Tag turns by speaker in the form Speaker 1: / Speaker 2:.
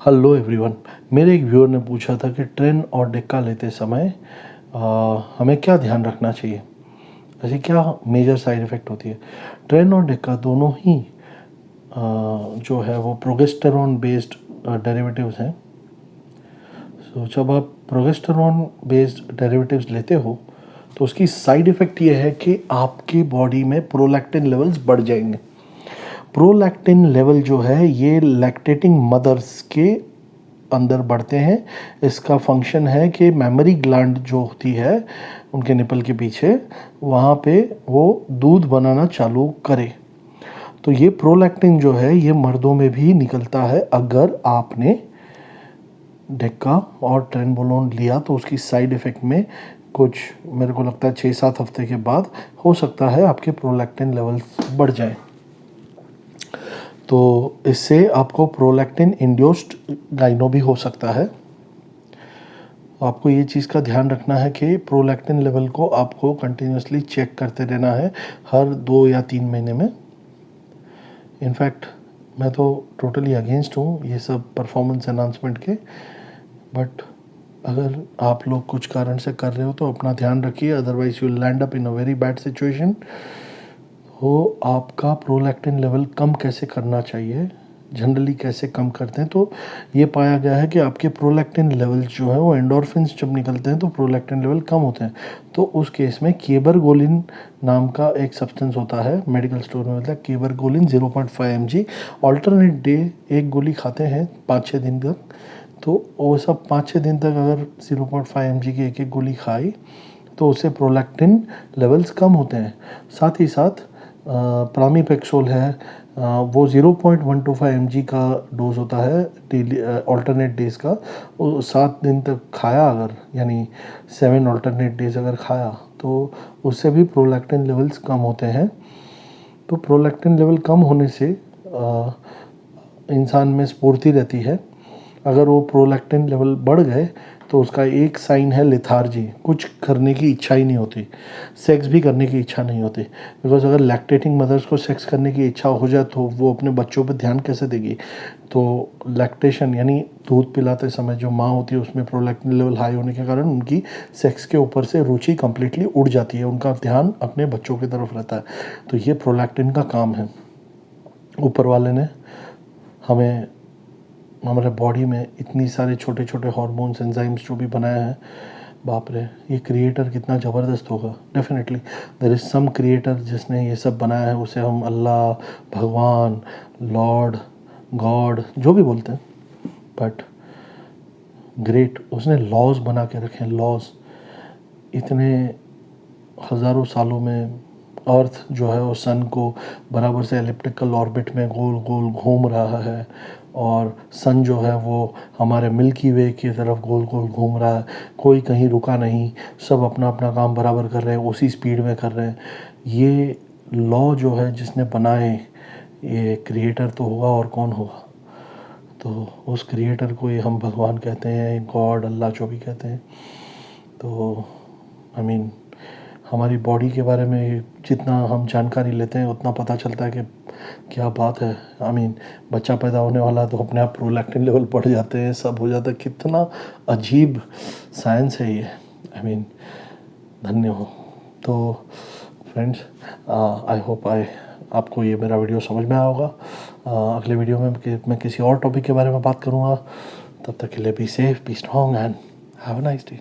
Speaker 1: Hello everyone. मेरे एक viewer ने पूछा था कि ट्रेन और डेक्का लेते समय हमें क्या ध्यान रखना चाहिए, ऐसे क्या मेजर साइड इफ़ेक्ट होती है। ट्रेन और डेक्का दोनों ही जो है वो प्रोगेस्टेरॉन बेस्ड डेरिवेटिव्स हैं। सो जब आप प्रोगेस्टेरॉन बेस्ड डेरिवेटिव्स लेते हो तो उसकी साइड इफ़ेक्ट ये है कि आपकी बॉडी में प्रोलैक्टिन लेवल्स बढ़ जाएंगे। प्रोलैक्टिन लेवल जो है ये लैक्टेटिंग मदर्स के अंदर बढ़ते हैं। इसका फंक्शन है कि मेमोरी ग्लैंड जो होती है उनके निपल के पीछे, वहाँ पे वो दूध बनाना चालू करे। तो ये प्रोलैक्टिन जो है ये मर्दों में भी निकलता है। अगर आपने डेक्का और ट्रेनबोलोन लिया तो उसकी साइड इफ़ेक्ट में कुछ, मेरे को लगता है 6-7 हफ्ते के बाद हो सकता है आपके प्रोलैक्टिन लेवल्स बढ़ जाएं। तो इससे आपको प्रोलैक्टिन इंड्यूस्ड गाइनो भी हो सकता है। आपको ये चीज़ का ध्यान रखना है कि प्रोलैक्टिन लेवल को आपको कंटिन्यूसली चेक करते रहना है हर 2 या 3 महीने में। इनफैक्ट मैं तो टोटली अगेंस्ट हूँ ये सब परफॉर्मेंस एनहांसमेंट के, बट अगर आप लोग कुछ कारण से कर रहे हो तो अपना ध्यान रखिए, otherwise you land up in a very bad situation. हो आपका प्रोलैक्टिन लेवल कम कैसे करना चाहिए, जनरली कैसे कम करते हैं, तो ये पाया गया है कि आपके प्रोलैक्टिन लेवल जो है वो एंडोर्फिन्स जब निकलते हैं तो प्रोलैक्टिन लेवल कम होते हैं। तो उस केस में केबरगोलिन नाम का एक सब्सटेंस होता है, मेडिकल स्टोर में मिलता है, केबरगोलिन 0.5 mg। ऑल्टरनेट डे एक गोली खाते हैं 5-6 दिन तक, तो वो सब 5-6 दिन तक अगर 0.5 mg की एक एक गोली खाई तो उससे प्रोलैक्टिन लेवल्स कम होते हैं। साथ ही साथ प्रामीपेक्सोल है, वो 0.125 mg का डोज होता है डेली ऑल्टरनेट डेज का। वो 7 दिन तक खाया अगर, यानी 7 ऑल्टरनेट डेज अगर खाया तो उससे भी प्रोलैक्टिन लेवल्स कम होते हैं। तो प्रोलैक्टिन लेवल कम होने से इंसान में स्फूर्ति रहती है। अगर वो प्रोलैक्टिन लेवल बढ़ गए तो उसका एक साइन है लेथार्जी, कुछ करने की इच्छा ही नहीं होती, सेक्स भी करने की इच्छा नहीं होती। बिकॉज अगर लैक्टेटिंग मदर्स को सेक्स करने की इच्छा हो जाए तो वो अपने बच्चों पर ध्यान कैसे देगी। तो लैक्टेशन यानी दूध पिलाते समय जो माँ होती है उसमें प्रोलैक्टिन लेवल हाई होने के कारण उनकी सेक्स के ऊपर से रुचि कंप्लीटली उड़ जाती है, उनका ध्यान अपने बच्चों की तरफ रहता है। तो ये प्रोलैक्टिन का काम है। ऊपर वाले ने हमें हमारे बॉडी में इतनी सारे छोटे छोटे हार्मोन्स एंजाइम्स जो भी बनाया है, बाप रे, ये क्रिएटर कितना ज़बरदस्त होगा। Definitely there is some creator जिसने ये सब बनाया है, उसे हम अल्लाह, भगवान, लॉर्ड, गॉड जो भी बोलते हैं, बट ग्रेट, उसने लॉज बना के रखे हैं। लॉज इतने हज़ारों सालों में अर्थ जो है वो सन को बराबर से एलिप्टिकल ऑर्बिट में गोल गोल घूम रहा है, और सन जो है वो हमारे मिल्की वे की तरफ गोल गोल घूम रहा है। कोई कहीं रुका नहीं, सब अपना अपना काम बराबर कर रहे हैं, उसी स्पीड में कर रहे हैं। ये लॉ जो है जिसने बनाए, ये क्रिएटर तो होगा और कौन होगा। तो उस क्रिएटर को ये हम भगवान कहते हैं, गॉड, अल्लाह जो भी कहते हैं। तो आई मीन हमारी बॉडी के बारे में जितना हम जानकारी लेते हैं उतना पता चलता है कि क्या बात है। आई मीन बच्चा पैदा होने वाला तो अपने आप प्रोलैक्टिन लेवल बढ़ जाते हैं, सब हो जाता है। कितना अजीब साइंस है ये। आई मीन धन्य हो। तो फ्रेंड्स, आई होप आपको ये मेरा वीडियो समझ में आया होगा। अगले वीडियो में मैं किसी और टॉपिक के बारे में बात करूँगा। तब तक के लिए be safe, be strong and have a nice day.